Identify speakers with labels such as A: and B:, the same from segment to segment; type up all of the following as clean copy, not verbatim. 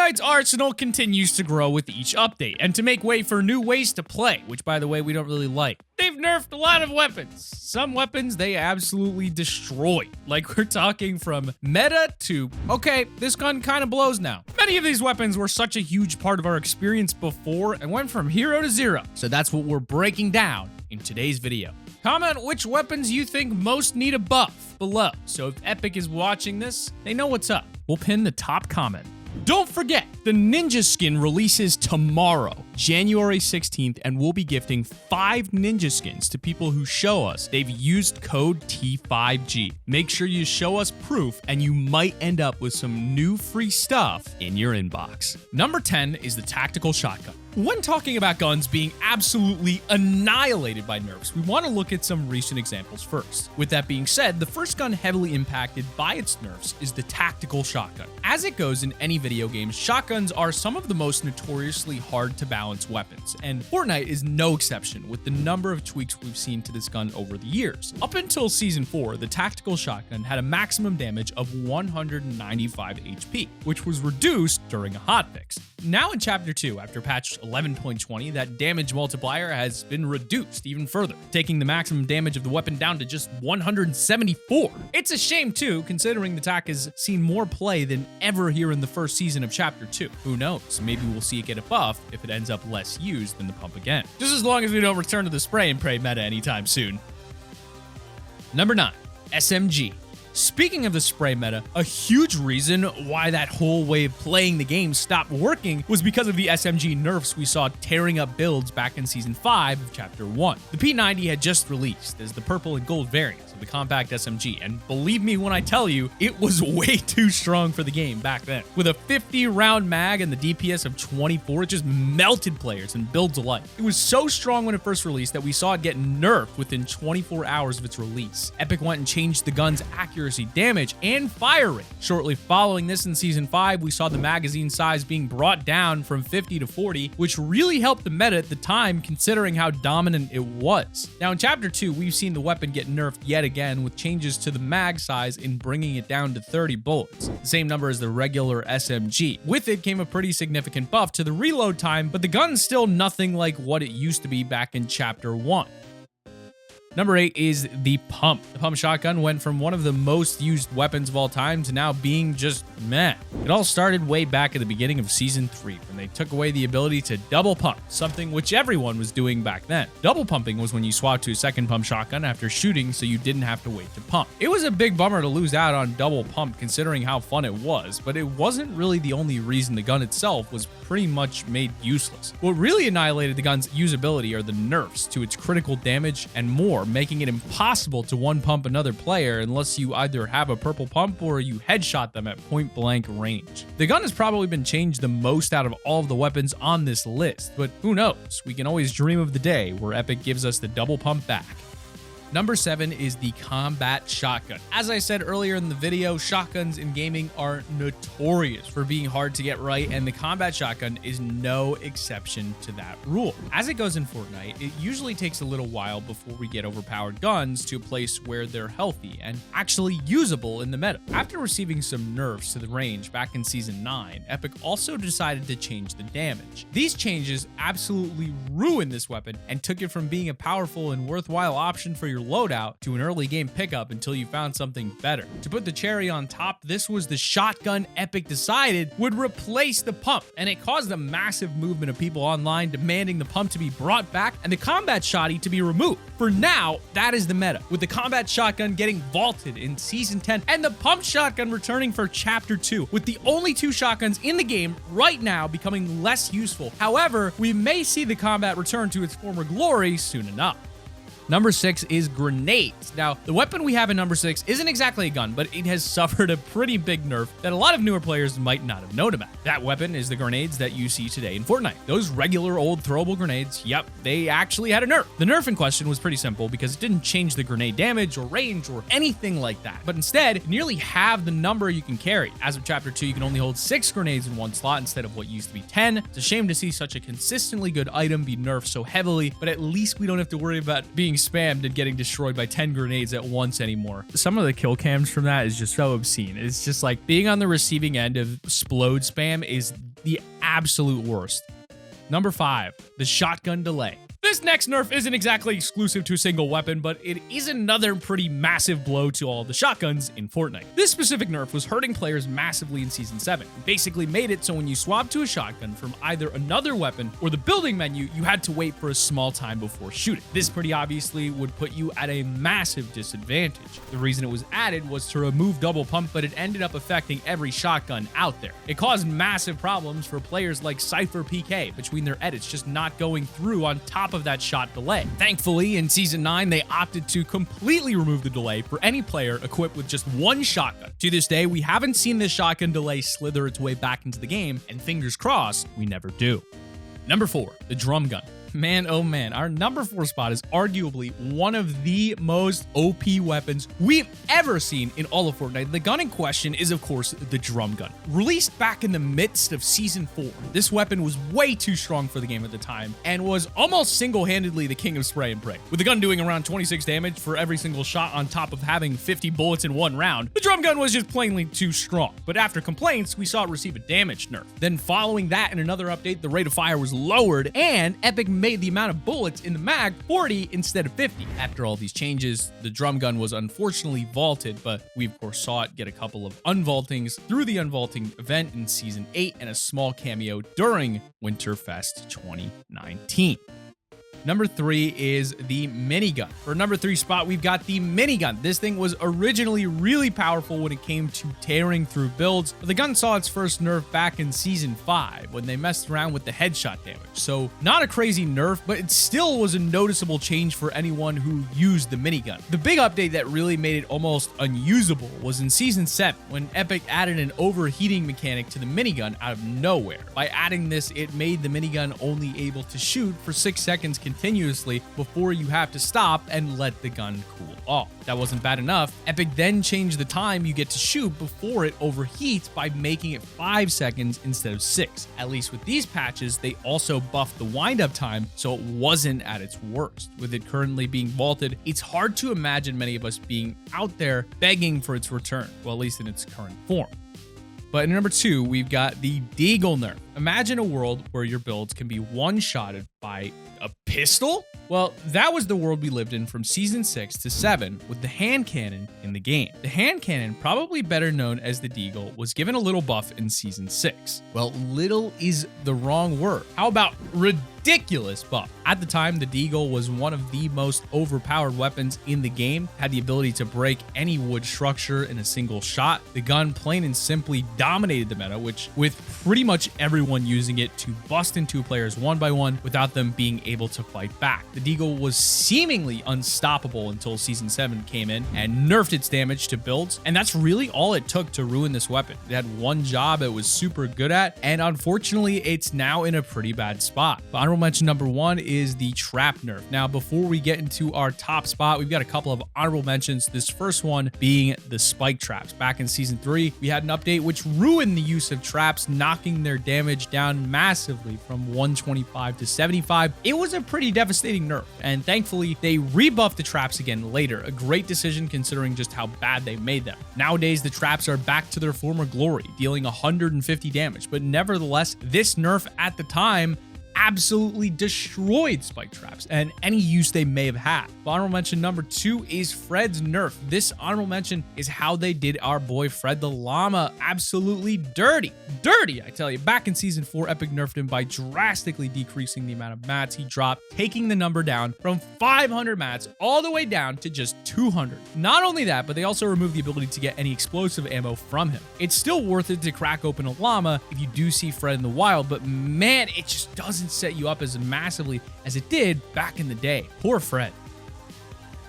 A: Fortnite's arsenal continues to grow with each update, and to make way for new ways to play, which by the way, we don't really like. They've nerfed a lot of weapons. Some weapons they absolutely destroy. Like we're talking from meta to, okay, this gun kind of blows now. Many of these weapons were such a huge part of our experience before and went from hero to zero. So that's what we're breaking down in today's video. Comment which weapons you think most need a buff below. So if Epic is watching this, they know what's up. We'll pin the top comment. Don't forget, the Ninja skin releases tomorrow, January 16th, and we'll be gifting 5 Ninja skins to people who show us they've used code T5G. Make sure you show us proof, and you might end up with some new free stuff in your inbox. Number 10 is the tactical shotgun. When talking about guns being absolutely annihilated by nerfs, we want to look at some recent examples first. With that being said, the first gun heavily impacted by its nerfs is the tactical shotgun. As it goes in any video game, shotguns are some of the most notoriously hard to balance weapons, and Fortnite is no exception with the number of tweaks we've seen to this gun over the years. Up until Season 4, the tactical shotgun had a maximum damage of 195 HP, which was reduced during a hotfix. Now in Chapter 2, after patch 11.20, that damage multiplier has been reduced even further, taking the maximum damage of the weapon down to just 174. It's a shame too, considering the TAC has seen more play than ever here in the first season of Chapter 2. Who knows, maybe we'll see it get a buff if it ends up less used than the pump again. Just as long as we don't return to the spray and pray meta anytime soon. Number 9, SMG. Speaking of the spray meta, a huge reason why that whole way of playing the game stopped working was because of the SMG nerfs we saw tearing up builds back in Season 5 of Chapter 1. The P90 had just released as the purple and gold variants of the compact SMG, and believe me when I tell you, it was way too strong for the game back then. With a 50-round mag and the DPS of 24, it just melted players and builds alike. It was so strong when it first released that we saw it get nerfed within 24 hours of its release. Epic went and changed the gun's accuracy, damage, and fire rate. Shortly following this in Season 5, we saw the magazine size being brought down from 50 to 40, which really helped the meta at the time considering how dominant it was. Now in Chapter 2, we've seen the weapon get nerfed yet again with changes to the mag size in bringing it down to 30 bullets, the same number as the regular SMG. With it came a pretty significant buff to the reload time, but the gun's still nothing like what it used to be back in Chapter 1. Number 8 is the pump. The pump shotgun went from one of the most used weapons of all time to now being just meh. It all started way back at the beginning of Season 3 when they took away the ability to double pump, something which everyone was doing back then. Double pumping was when you swapped to a second pump shotgun after shooting so you didn't have to wait to pump. It was a big bummer to lose out on double pump considering how fun it was, but it wasn't really the only reason the gun itself was pretty much made useless. What really annihilated the gun's usability are the nerfs to its critical damage and more, making it impossible to one pump another player unless you either have a purple pump or you headshot them at point blank range. The gun has probably been changed the most out of all of the weapons on this list, but who knows? We can always dream of the day where Epic gives us the double pump back. Number 7 is the combat shotgun. As I said earlier in the video, shotguns in gaming are notorious for being hard to get right, and the combat shotgun is no exception to that rule. As it goes in Fortnite, it usually takes a little while before we get overpowered guns to a place where they're healthy and actually usable in the meta. After receiving some nerfs to the range back in Season 9, Epic also decided to change the damage. These changes absolutely ruined this weapon and took it from being a powerful and worthwhile option for your loadout to an early game pickup until you found something better. To put the cherry on top, this was the shotgun Epic decided would replace the pump, and it caused a massive movement of people online demanding the pump to be brought back and the combat shotty to be removed. For now, that is the meta, with the combat shotgun getting vaulted in Season 10 and the pump shotgun returning for Chapter 2, with the only 2 shotguns in the game right now becoming less useful. However, we may see the combat return to its former glory soon enough. Number 6 is grenades. Now, the weapon we have in number 6 isn't exactly a gun, but it has suffered a pretty big nerf that a lot of newer players might not have known about. That weapon is the grenades that you see today in Fortnite. Those regular old throwable grenades, yep, they actually had a nerf. The nerf in question was pretty simple because it didn't change the grenade damage or range or anything like that, but instead, nearly halve the number you can carry. As of Chapter 2, you can only hold 6 grenades in one slot instead of what used to be 10. It's a shame to see such a consistently good item be nerfed so heavily, but at least we don't have to worry about being spammed and getting destroyed by 10 grenades at once anymore. Some of the kill cams from that is just so obscene. It's just like being on the receiving end of explode spam is the absolute worst. Number 5, the shotgun delay. This next nerf isn't exactly exclusive to a single weapon, but it is another pretty massive blow to all the shotguns in Fortnite. This specific nerf was hurting players massively in Season 7. It basically made it so when you swapped to a shotgun from either another weapon or the building menu, you had to wait for a small time before shooting. This pretty obviously would put you at a massive disadvantage. The reason it was added was to remove double pump, but it ended up affecting every shotgun out there. It caused massive problems for players like Cypher PK between their edits just not going through on top of that shot delay. Thankfully, in Season 9, they opted to completely remove the delay for any player equipped with just one shotgun. To this day, we haven't seen this shotgun delay slither its way back into the game, and fingers crossed, we never do. Number 4, the Drumgun. Man, oh man, our number 4 spot is arguably one of the most OP weapons we've ever seen in all of Fortnite. The gun in question is, of course, the Drumgun. Released back in the midst of Season 4, this weapon was way too strong for the game at the time and was almost single-handedly the king of spray and pray. With the gun doing around 26 damage for every single shot on top of having 50 bullets in one round, the Drumgun was just plainly too strong. But after complaints, we saw it receive a damage nerf. Then following that in another update, the rate of fire was lowered and Epic made the amount of bullets in the mag 40 instead of 50. After all these changes, the Drumgun was unfortunately vaulted, but we of course saw it get a couple of unvaultings through the unvaulting event in Season 8 and a small cameo during Winterfest 2019. Number 3 is the Minigun. For number 3 spot, we've got the Minigun. This thing was originally really powerful when it came to tearing through builds, but the gun saw its first nerf back in Season 5 when they messed around with the headshot damage. So not a crazy nerf, but it still was a noticeable change for anyone who used the Minigun. The big update that really made it almost unusable was in Season 7 when Epic added an overheating mechanic to the Minigun out of nowhere. By adding this, it made the Minigun only able to shoot for 6 seconds continuously before you have to stop and let the gun cool off. That wasn't bad enough. Epic then changed the time you get to shoot before it overheats by making it 5 seconds instead of 6. At least with these patches, they also buffed the windup time so it wasn't at its worst. With it currently being vaulted, it's hard to imagine many of us being out there begging for its return, well, at least in its current form. But in number 2, we've got the Deagle nerf. Imagine a world where your builds can be one-shotted by a pistol? Well, that was the world we lived in from Season 6 to 7 with the hand cannon in the game. The hand cannon, probably better known as the Deagle, was given a little buff in Season 6. Well, little is the wrong word. How about ridiculous buff? At the time, the Deagle was one of the most overpowered weapons in the game, had the ability to break any wood structure in a single shot. The gun plain and simply dominated the meta, with pretty much everyone using it to bust into players one by one without them being able to fight back. The Deagle was seemingly unstoppable until Season 7 came in and nerfed its damage to builds, and that's really all it took to ruin this weapon. It had one job it was super good at, and unfortunately, it's now in a pretty bad spot. But honorable mention number 1 is the trap nerf. Now, before we get into our top spot, we've got a couple of honorable mentions. This first one being the spike traps. Back in Season 3, we had an update which ruined the use of traps, knocking their damage down massively from 125 to 75. It was a pretty devastating nerf, and thankfully, they rebuffed the traps again later. A great decision considering just how bad they made them. Nowadays, the traps are back to their former glory, dealing 150 damage, but nevertheless, this nerf at the time absolutely destroyed spike traps and any use they may have had. Honorable mention number 2 is Fred's nerf. This honorable mention is how they did our boy Fred the Llama absolutely dirty. Dirty, I tell you. Back in Season 4, Epic nerfed him by drastically decreasing the amount of mats he dropped, taking the number down from 500 mats all the way down to just 200. Not only that, but they also removed the ability to get any explosive ammo from him. It's still worth it to crack open a llama if you do see Fred in the wild, but man, it just doesn't set you up as massively as it did back in the day. Poor Fred.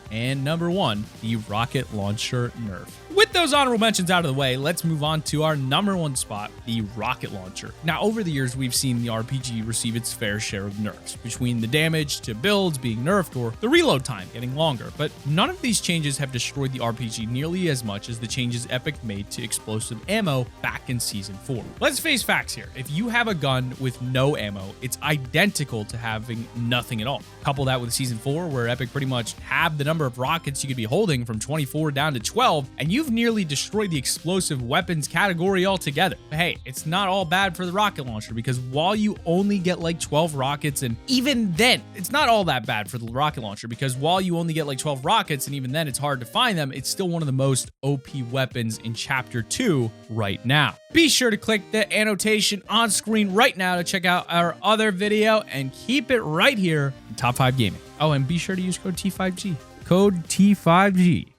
A: And number 1, the rocket launcher nerf. With those honorable mentions out of the way, let's move on to our number one spot, the rocket launcher. Now, over the years, we've seen the RPG receive its fair share of nerfs, between the damage to builds being nerfed or the reload time getting longer, but none of these changes have destroyed the RPG nearly as much as the changes Epic made to explosive ammo back in Season 4. Let's face facts here. If you have a gun with no ammo, it's identical to having nothing at all. Couple that with Season 4, where Epic pretty much halved the number of rockets you could be holding from 24 down to 12, and you've nearly destroyed the explosive weapons category altogether. But hey, it's not all bad for the rocket launcher, because while you only get like 12 rockets, and even then, it's not all that bad for the rocket launcher, because while you only get like 12 rockets, and even then it's hard to find them, it's still one of the most OP weapons in Chapter 2 right now. Be sure to click the annotation on screen right now to check out our other video, and keep it right here in Top 5 Gaming. Oh, and be sure to use code T5G. Code T5G.